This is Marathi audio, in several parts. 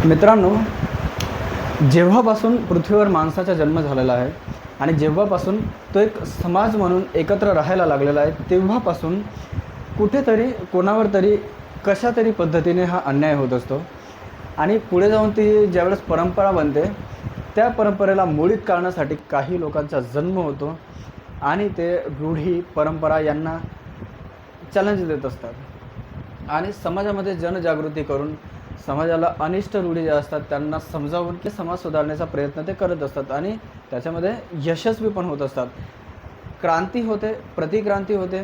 मित्रांनो, जेव्हापासून पृथ्वीवर माणसाचा जन्म झालेला आहे आणि जेव्हापासून तो एक समाज म्हणून एकत्र राहायला लागलेला आहे, तेव्हापासून कुठेतरी कोणावर तरी कशा तरी पद्धतीने हा अन्याय होत असतो आणि पुढे जाऊन ती ज्यावेळेस परंपरा बनते, त्या परंपरेला मोडीत काढण्यासाठी काही लोकांचा जन्म होतो आणि ते रूढी परंपरा यांना चॅलेंज देत असतात आणि समाजामध्ये जनजागृती करून समाजाला अनिष्ट रूढी ज्या असतात त्यांना समजावून की समाज सुधारण्याचा प्रयत्न ते करत असतात आणि त्याच्यामध्ये यशस्वी पण होत असतात. क्रांती होते, प्रतिक्रांती होते,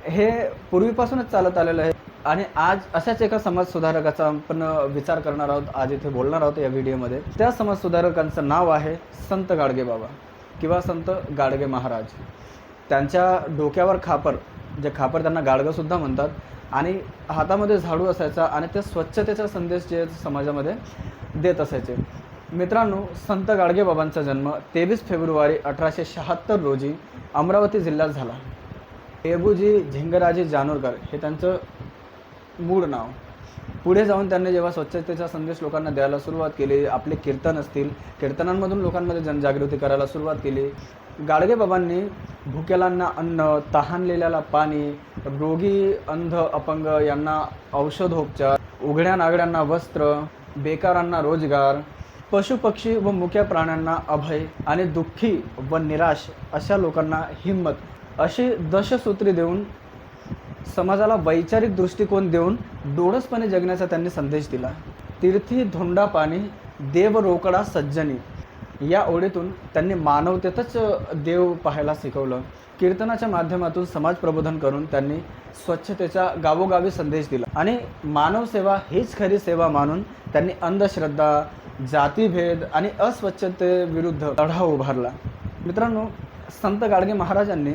हे पूर्वीपासूनच चालत आलेलं आहे आणि आज अशाच एका समाज सुधारकाचा आपण विचार करणार आहोत. आज इथे बोलणार आहोत या व्हिडिओमध्ये. त्या समाज सुधारकांचं नाव आहे संत गाडगे बाबा किंवा संत गाडगे महाराज. त्यांच्या डोक्यावर खापर, जे खापर त्यांना गाडगंसुद्धा म्हणतात, आणि हातामध्ये झाडू असायचा आणि ते स्वच्छतेचा संदेश जे समाजामध्ये देत असायचे. मित्रांनो, संत गाडगे बाबांचा जन्म 23 फेब्रुवारी 1876 रोजी अमरावती जिल्ह्यात झाला. पेबूजी झिंगराजी जानोरकर हे त्यांचं मूळ नाव. पुढे जाऊन त्यांनी जेव्हा स्वच्छतेचा संदेश लोकांना द्यायला सुरुवात केली, आपले कीर्तन असतील, कीर्तनांमधून लोकांमध्ये जनजागृती करायला सुरुवात केली. गाडगे बाबांनी भुकेल्यांना अन्न, तहानलेल्याला पाणी, रोगी, अंध, अपंग यांना औषधोपचार, उघड्या नागड्यांना वस्त्र, बेकारांना रोजगार, पशुपक्षी व मुक्या प्राण्यांना अभय आणि दुःखी व निराश अशा लोकांना हिंमत, अशी दशसूत्री देऊन समाजाला वैचारिक दृष्टिकोन देऊन डोळसपणे जगण्याचा त्यांनी संदेश दिला. तीर्थी धोंडा पाणी, देव रोकडा सज्जनी या ओळीतून त्यांनी मानवतेतच देव पाहायला शिकवलं. कीर्तनाच्या माध्यमातून समाज प्रबोधन करून त्यांनी स्वच्छतेचा गावोगावी संदेश दिला आणि मानवसेवा हीच खरी सेवा मानून त्यांनी अंधश्रद्धा, जातीभेद आणि अस्वच्छतेविरुद्ध लढा उभारला. मित्रांनो, संत गाडगे महाराजांनी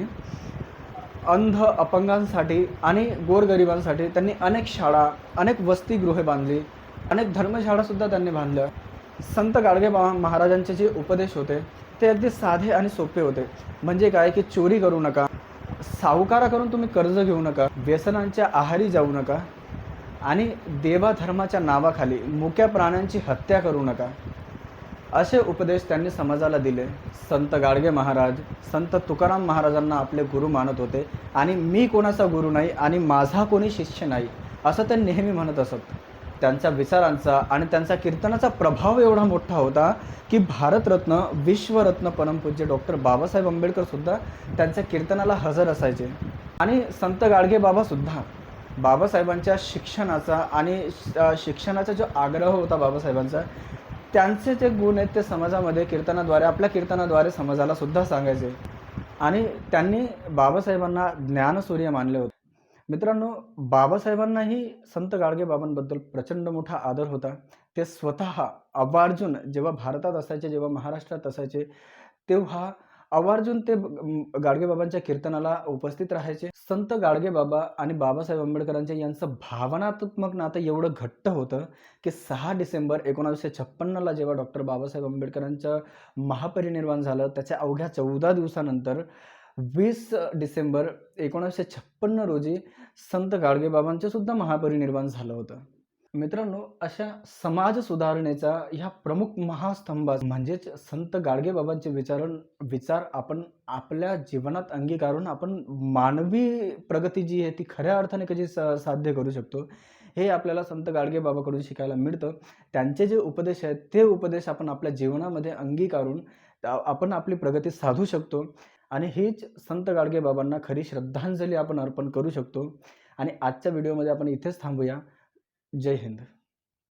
अंध, अपंगांसाठी आणि गोरगरिबांसाठी त्यांनी अनेक शाळा, अनेक वसतिगृहे बांधली, अनेक धर्मशाळासुद्धा त्यांनी बांधल्या. संत गाडगे महाराजांचे जे उपदेश होते ते अगदी साधे आणि सोपे होते. म्हणजे काय की चोरी करू नका, सावकाराकडून तुम्ही कर्ज घेऊ नका, व्यसनांच्या आहारी जाऊ नका आणि देवाधर्माच्या नावाखाली मुक्या प्राण्यांची हत्या करू नका, असे उपदेश त्यांनी समाजाला दिले. संत गाडगे महाराज संत तुकाराम महाराजांना आपले गुरु मानत होते आणि मी कोणाचा गुरु नाही आणि माझा कोणी शिष्य नाही असं ते नेहमी म्हणत असत. त्यांच्या विचारांचा आणि त्यांचा कीर्तनाचा प्रभाव एवढा मोठा होता की भारतरत्न, विश्वरत्न परमपूज्य डॉक्टर बाबासाहेब आंबेडकर सुद्धा त्यांच्या कीर्तनाला हजर असायचे. आणि संत गाडगे बाबासुद्धा बाबासाहेबांच्या शिक्षणाचा आणि शिक्षणाचा जो आग्रह होता बाबासाहेबांचा, त्यांचे जे गुण आहेत ते समाजामध्ये कीर्तनाद्वारे, आपल्या कीर्तनाद्वारे समाजाला सुद्धा सांगायचे आणि त्यांनी बाबासाहेबांना ज्ञानसूर्य मानले होते. मित्रांनो, बाबासाहेबांनाही संत गाडगे बाबांबद्दल प्रचंड मोठा आदर होता. ते स्वतः आवर्जून जेव्हा भारतात असायचे, जेव्हा महाराष्ट्रात असायचे, तेव्हा आवर्जून ते गाडगे बाबांच्या कीर्तनाला उपस्थित राहायचे. संत गाडगे बाबा आणि बाबासाहेब आंबेडकरांचे यांचं भावनात्मक नातं एवढं घट्ट होतं की 6 डिसेंबर 1956ला जेव्हा डॉक्टर बाबासाहेब आंबेडकरांचं महापरिनिर्वाण झालं, त्याच्या अवघ्या 14 दिवसानंतर 20 डिसेंबर 1956 रोजी संत गाडगे बाबांचे सुद्धा महापरिनिर्वाण झालं होतं. मित्रांनो, अशा समाज सुधारणेचा ह्या प्रमुख महास्तंभात म्हणजेच संत गाडगे बाबांचे विचार आपण आपल्या जीवनात अंगीकारून आपण मानवी प्रगती जी आहे ती खऱ्या अर्थाने कशी साध्य करू शकतो, हे आपल्याला संत गाडगे बाबाकडून शिकायला मिळतं. त्यांचे जे उपदेश आहेत ते उपदेश आपण आपल्या जीवनामध्ये अंगीकारून आपण आपली प्रगती साधू शकतो आणि हीच संत गाडगे बाबांना खरी श्रद्धांजली आपण अर्पण करू शकतो. आणि आजच्या व्हिडिओमध्ये आपण इथेच थांबूया. जय हिंद.